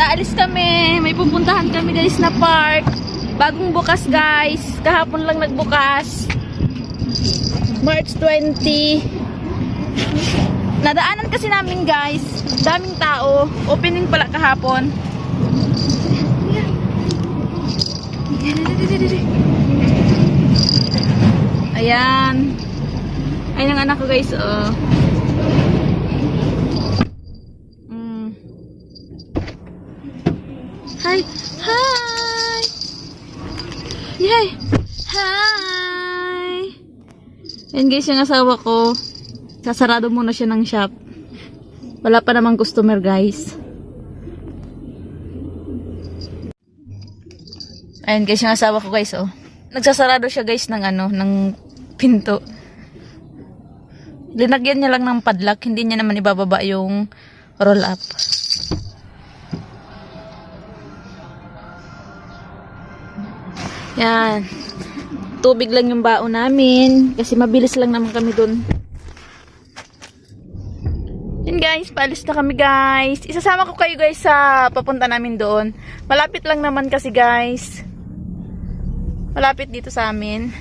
aalis kami. May pupuntahan kami guys na park. Bagong bukas guys. Kahapon lang nagbukas. March 20. Nadaanan kasi namin guys. Daming tao. Opening pala kahapon. Ayan. Ayan ang anak ko guys. Hi! Hi! Yay! Hi! Ayan guys yung asawa ko. Sasarado muna siya ng shop. Wala pa namang customer guys. Ayan guys yung asawa ko guys oh. Nagsasarado siya guys ng ng pinto. Linagyan niya lang ng padlock. Hindi niya naman ibababa yung roll up. Yan. Tubig lang yung baon namin. Kasi mabilis lang naman kami dun. Yan guys. Paalis na kami guys. Isasama ko kayo guys sa papunta namin doon. Malapit lang naman kasi guys. Malapit dito sa amin.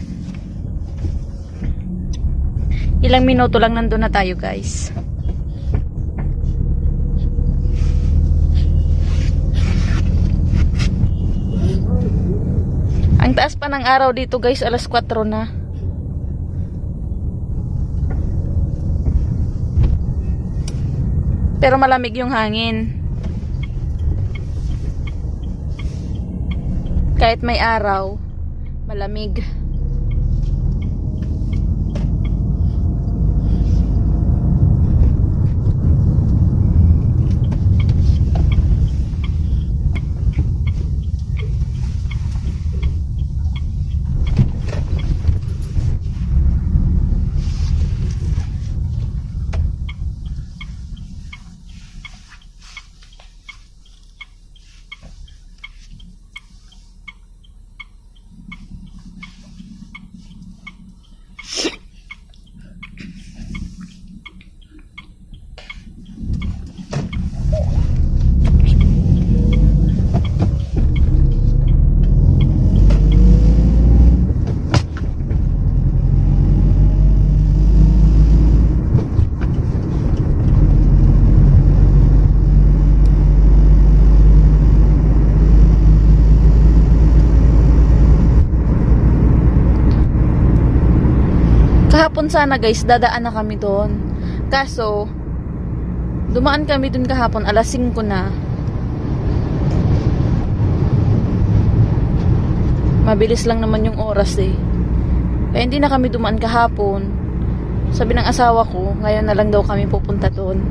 Ilang minuto lang nandun na tayo guys. Ang taas pa ng araw dito guys, alas 4 na. Pero malamig yung hangin. Kahit may araw, malamig. Kahapon sana guys, dadaan na kami doon. Kaso, dumaan kami doon kahapon, alas 5 na. Mabilis lang naman yung oras eh. Kaya hindi na kami dumaan kahapon. Sabi ng asawa ko, ngayon na lang daw kami pupunta doon.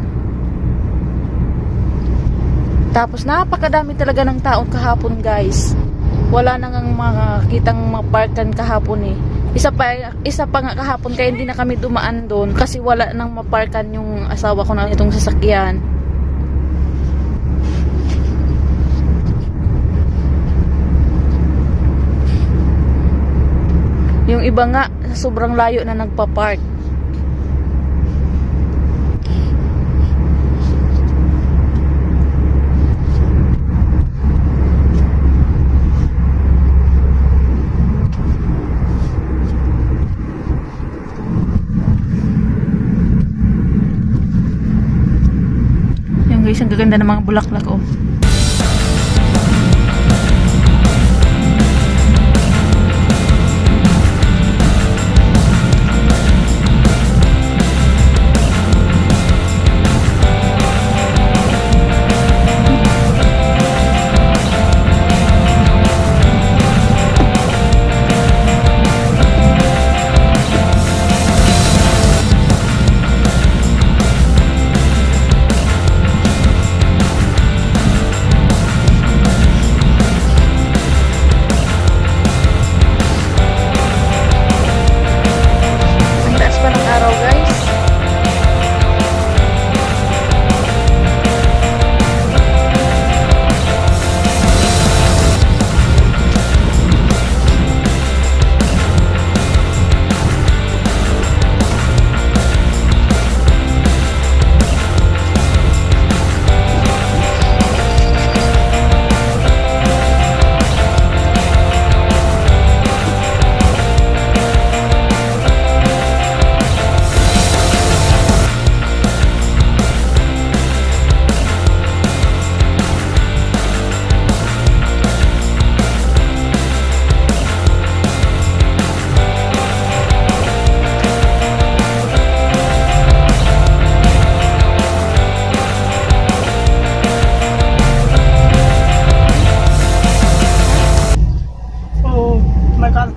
Tapos napakadami talaga ng tao kahapon guys. Wala nang makakitang maparkan kahapon eh. Isa pa nga kahapon kaya hindi na kami dumaan doon kasi wala nang maparkan yung asawa ko na itong sasakyan. Yung iba nga sobrang layo na nagpa-park. Guys, ang gaganda ng mga bulaklak oh.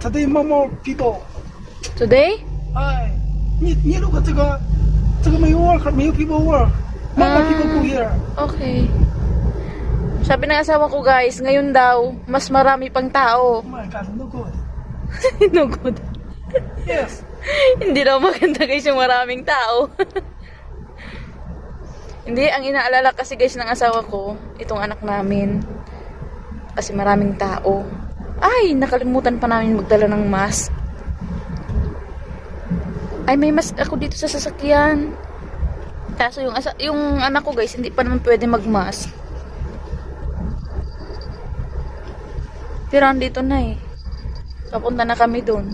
today more people. Today? 哎，你如果这个没有 work，没有 people work，more people go here。 Okay. Sabi ng asawa ko guys, ngayon daw, mas marami pang tao. Oh my God, no good. No good. Yes. Hindi daw maganda guys yung maraming tao. Hindi, ang inaalala kasi guys ng asawa ko, itong anak namin. Kasi maraming tao. Ay, nakalimutan pa namin magdala ng mask. Ay, may mask ako dito sa sasakyan. Kaso yung anak ko guys, hindi pa naman pwede mag-mask. Pero andito na eh. Papunta na kami doon.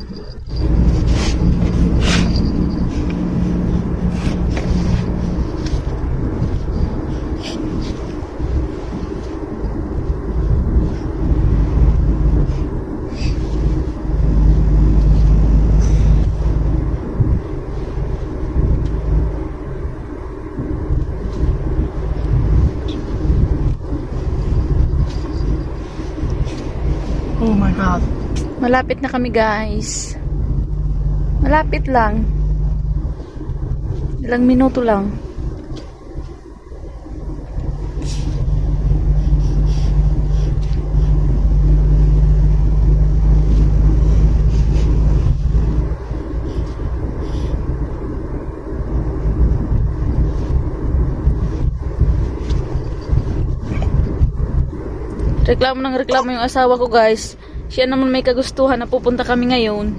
Oh my God. Malapit na kami guys. Malapit lang. Ilang minuto lang. Reklamo yung asawa ko guys. Siya naman may kagustuhan na pupunta kami ngayon.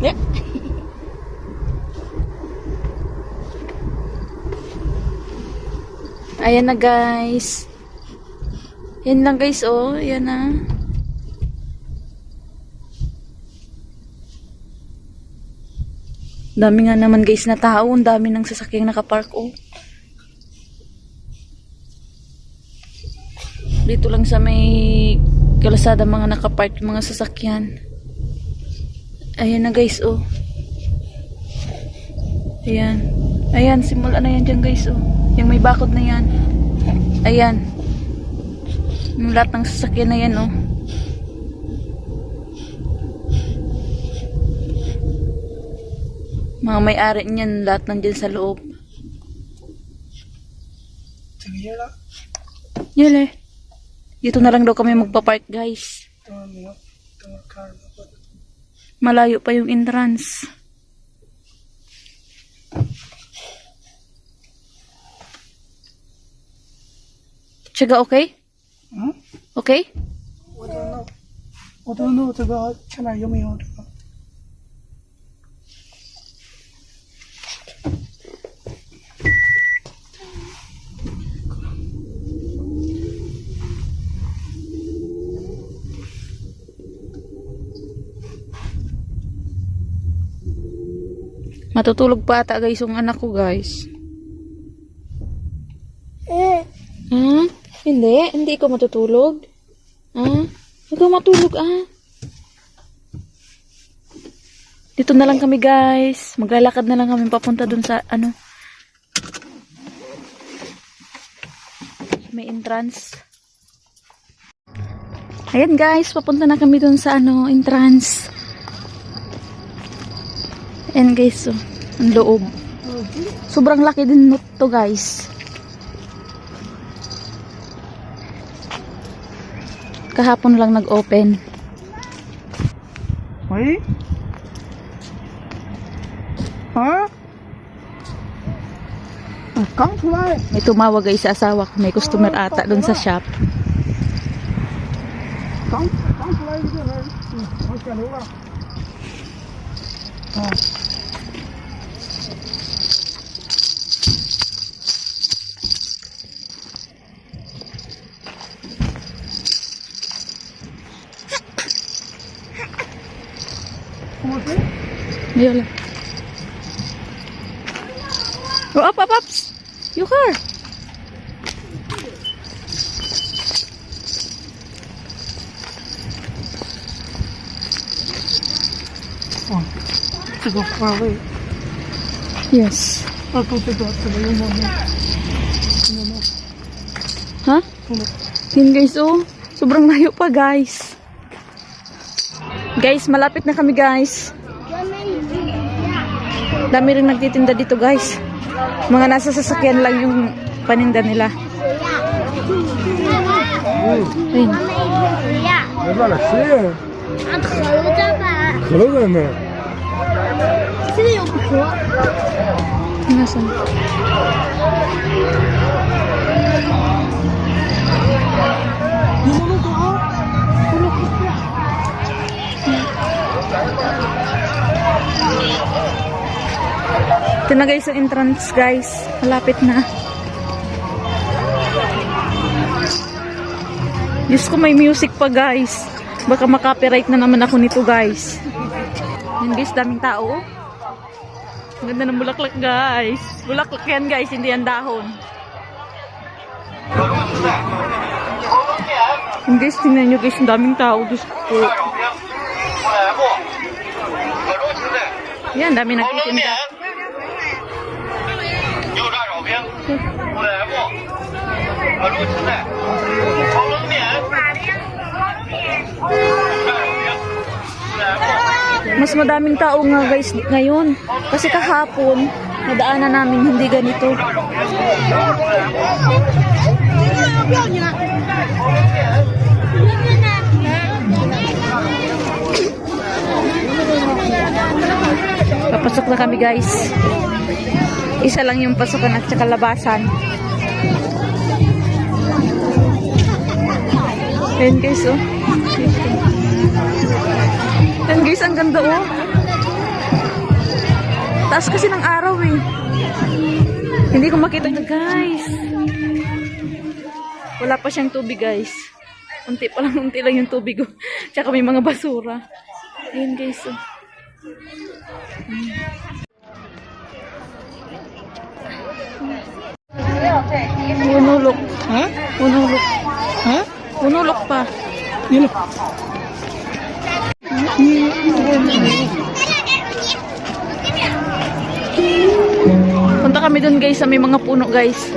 Yeah. Ayan na guys. Yan lang guys oh. Ayan na. Dami nga naman guys na tao. Ang dami ng sasakyang nakapark oh. Dito lang sa may kalasada mga nakapark mga sasakyan. Ayan na guys oh. Ayan. Ayan, simula na yan dyan guys oh. Yung may bakod na yan. Ayan. Yung lahat ng sasakyan na yan oh. Mga may-ari niyan, lahat nandyan sa loob. Sige yun. Yun eh. Dito na lang daw kami magpa-park guys. Malayo pa yung entrance. Tiyaga okay? Hmm? Okay? 我都弄这个前面有没有这个？ Matutulog pa ata guys yung anak ko guys. Hindi. Hindi ko matutulog. Huwag kang matulog Dito na lang kami guys. Maglalakad na lang kami papunta dun sa may entrance. Ayan guys, papunta na kami dun sa entrance. Ayan guys, so, ang loob. Sobrang laki din to guys. Kahapon lang nag-open. Wait. Ha? Come to life. May tumawag guys sa asawa ko. May customer ata dun sa shop. Come to life again. 我下楼了。Yun lang. Go up, ups. Your car. Oh, 这个花位， Yes. 这个有没有？ Huh? Yun guys, oh. Sobrang layo pa guys. Guys, malapit na kami guys. Dami rin nagtitinda dito guys. Mga nasa sasakyan lang yung paninda nila. Ayun. 没办法吃呀，壳在那。 Nasaan? Ito na guys ang entrance guys. Malapit na. Diyos ko, may music pa guys. Baka makopyright na naman ako nito guys. Yan guys, daming tao. Ang ganda ng bulaklak guys. Bulaklak yan guys, hindi yan dahon. Yan guys, tingnan nyo guys, ang daming tao. Diyos ko. Yan, dami nagtitinda. 油炸炒饼、胡萝卜、卤青菜、炒冷面、Mas madaming tao nga guys ngayon. Kasi kahapon, nadaanan namin hindi ganito. Papasok na kami guys. Isa lang yung pasukan at saka labasan. Ayan guys, oh. Ayan guys, ang ganda, oh. Taas kasi ng araw, eh. Hindi ko makita na, guys. Wala pa siyang tubig, guys. Unti lang yung tubig, oh. Tsaka may mga basura. Ayan guys, oh. Unulok. Ha? Unulok. Ha? Unulok pa. Yun. Punta kami dun guys sa may mga puno guys.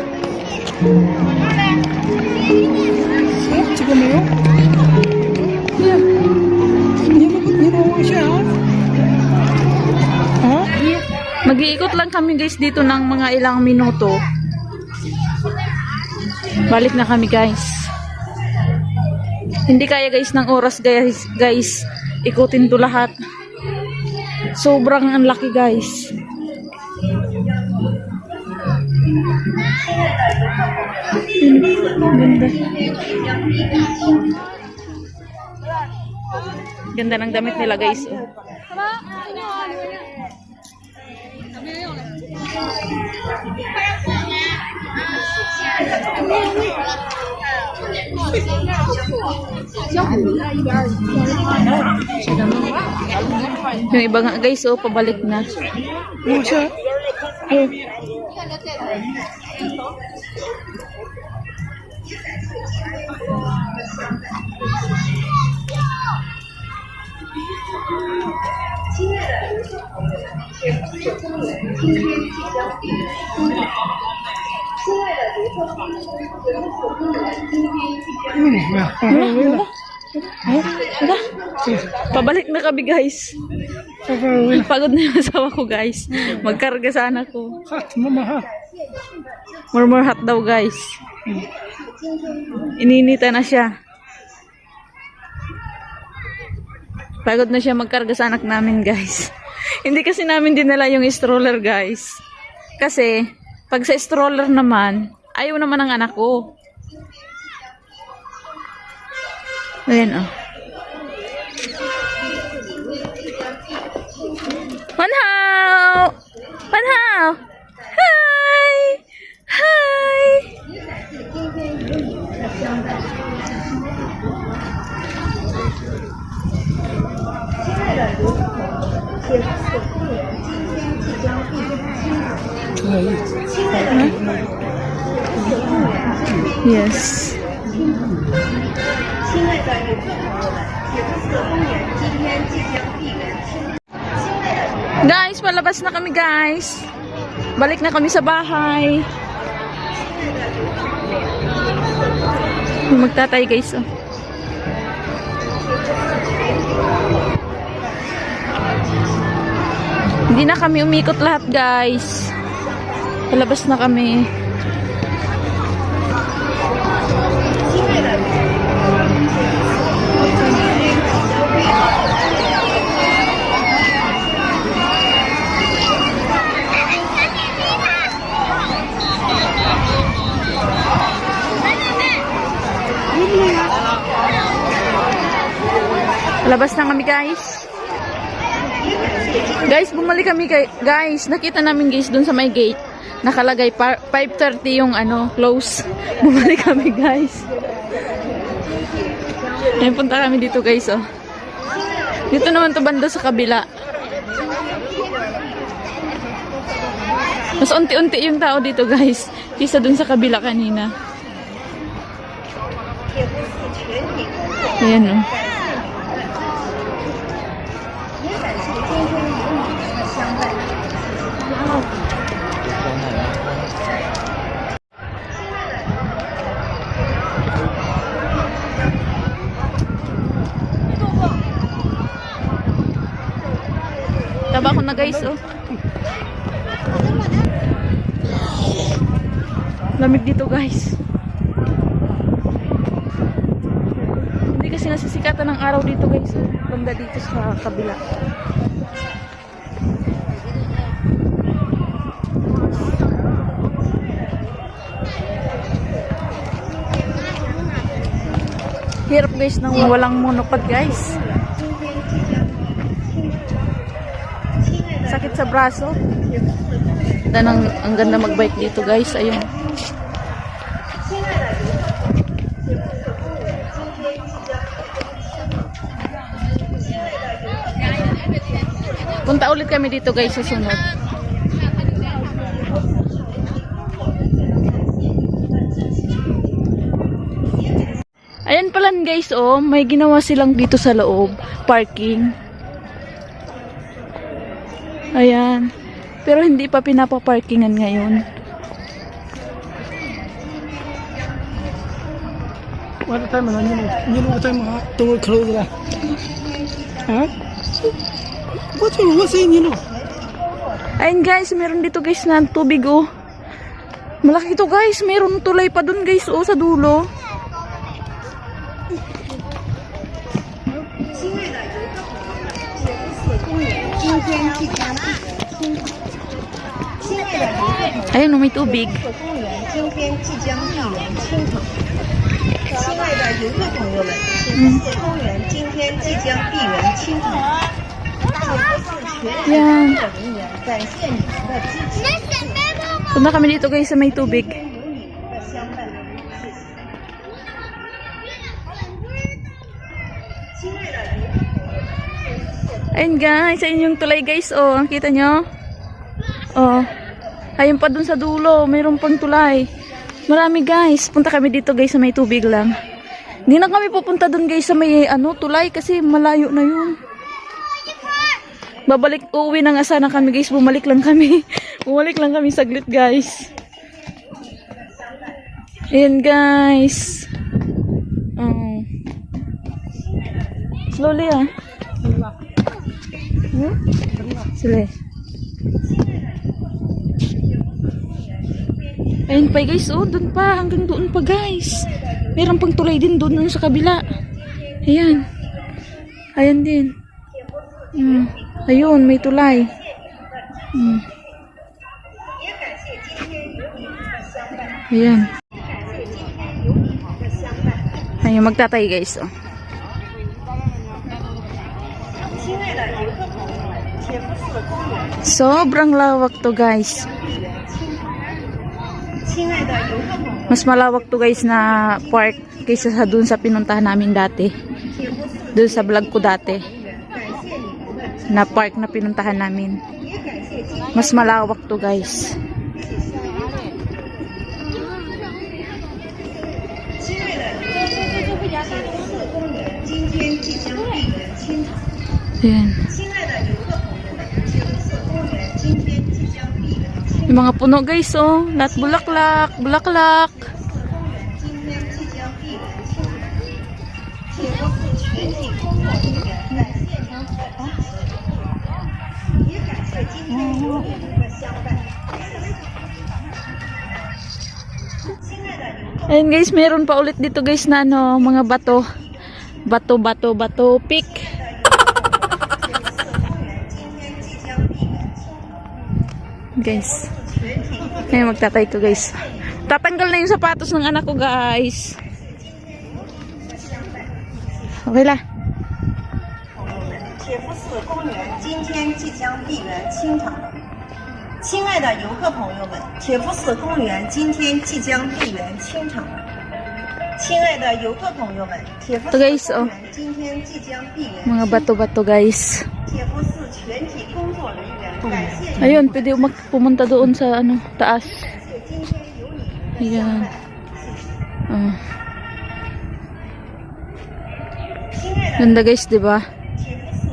Chico mo? Yeah. Hindi mo siya, ha? Ha? Mag-iikot lang kami guys dito ng mga ilang minuto. Balik na kami guys. Hindi kaya guys ng oras guys. Ikutin to lahat. Sobrang ang laki guys. Ganda ng damit nila guys. Oh. Yung iba nga guys, oh, pabalik na. Ano siya? Oh. Pabalik na kami guys. Pagod na yung asawa ko guys. Magkarga sana ko. Hot, mama, ha? More hot daw guys. Ininita na siya. Pagod na siya magkarga sa anak namin guys. Hindi kasi namin dinala yung stroller guys. Kasi pag sa stroller naman, ayaw naman ng anak ko. Ayan oh. Wanhao! Wanhao! Hi! Hi! Yes. Guys, palabas na kami guys. Balik na kami sa bahay. Magtatay guys, oh. Hindi na kami umikot lahat guys. Palabas na kami. Labas na kami guys. Guys, bumalik kami guys. Nakita namin guys dun sa may gate. Nakalagay 5:30 yung close. Bumalik kami guys. Ayun, punta kami dito guys, oh. Dito naman to banda sa kabila. Mas unti-unti yung tao dito guys. Kisa dun sa kabila kanina. Ayan, oh. Taba ko na guys, oh. Lamig dito guys. Hindi kasi nasisikatan ng araw dito guys, oh. Banda dito sa kabila. Hirap guys nang walang monopod guys. Sakit sa braso. Dan ang ganda magbike dito guys. Ayun. Punta ulit kami dito guys sa sunod. Ayan pala guys, oh, may ginawa silang dito sa loob, parking. Ayan. Pero hindi pa pinapaparkingan ngayon. What time is it? You know what time to close lah? Huh? What's in, you know? Ayan guys, meron dito guys na tubig, oh. Malaki to guys, meron tulay pa dun guys, oh, sa dulo. Ayun, may tubig. Yan. Punta kami dito guys sa may tubig. Ayun guys, ayun yung tulay guys, oh. Kita nyo? Oh. Ayun pa dun sa dulo, mayroon pang tulay. Marami guys. Punta kami dito guys sa may tubig lang. Hindi na kami pupunta dun guys sa may tulay kasi malayo na yun. Uuwi na nga sana kami guys. Bumalik lang kami. Bumalik lang kami saglit guys. Ayun guys. Oh. Slowly ah. Sila. Ayun pa guys, oh, doon pa, hanggang doon pa guys. Meron pang tulay din doon sa kabila. Ayan. Ayan din. Ayun, may tulay. Ayan. Ayun, magtatay guys, oh. Sobrang lawak to guys. Mas malawak to guys na park kaysa sa dun sa pinuntahan namin dati. Dun sa vlog ko dati. Na park na pinuntahan namin. Mas malawak to guys. Ayan. Yung mga puno guys, oh. Lahat bulaklak, bulaklak. 全体工作人员感谢您的帮助，也感谢今天有你们的相伴。亲爱的游客。 Ayun guys, meron pa ulit dito guys na ano, mga bato. Bato pick. Guys. Ngayon magtatay ko guys. Tatanggal na yung sapatos ng anak ko guys. Okay la. 铁夫寺公园今天即将闭园清场。亲爱的游客朋友们，铁夫寺公园今天即将闭园清场。亲爱的游客朋友们，铁夫寺 Ito guys, 公 oh. 园今天即将闭园。 Mga bato-bato guys. 铁夫寺全体工作人员感谢您。 Ayun, pwede pumunta doon sa ano, taas. 今天有你们的相 Ayan. 伴。 Oh. 亲爱的 Ganda guys, di ba? 铁夫寺。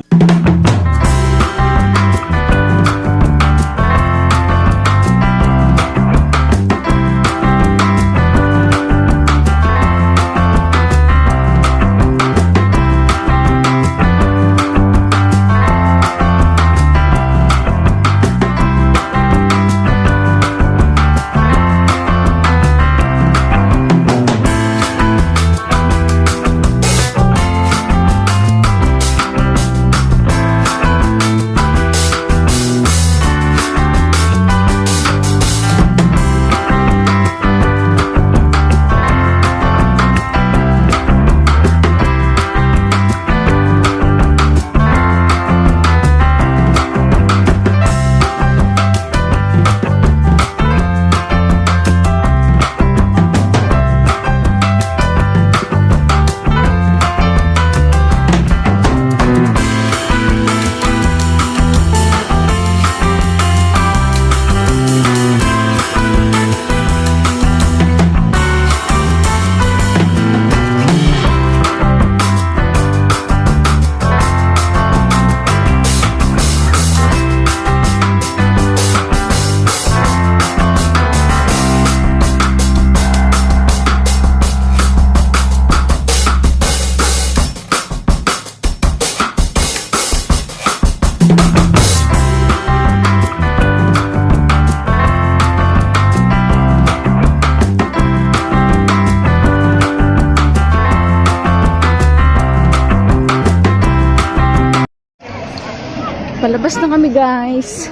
Palabas na kami guys.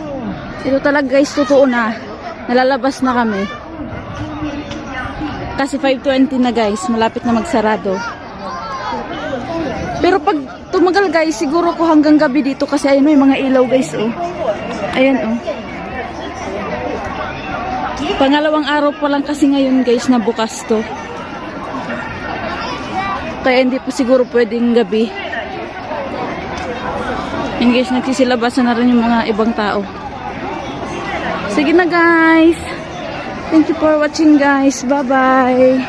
Ito talaga guys, totoo na. Nalalabas na kami. Kasi 5:20 na guys, malapit na magsarado. Pero pag tumagal guys, siguro ko hanggang gabi dito kasi ayun may mga ilaw guys oh. Ayan oh. Pangalawang araw pa lang kasi ngayon guys na bukas to. Kaya hindi po siguro pwedeng gabi. Yan guys, nagsisilabasan na rin yung mga ibang tao. Sige na guys. Thank you for watching guys. Bye bye.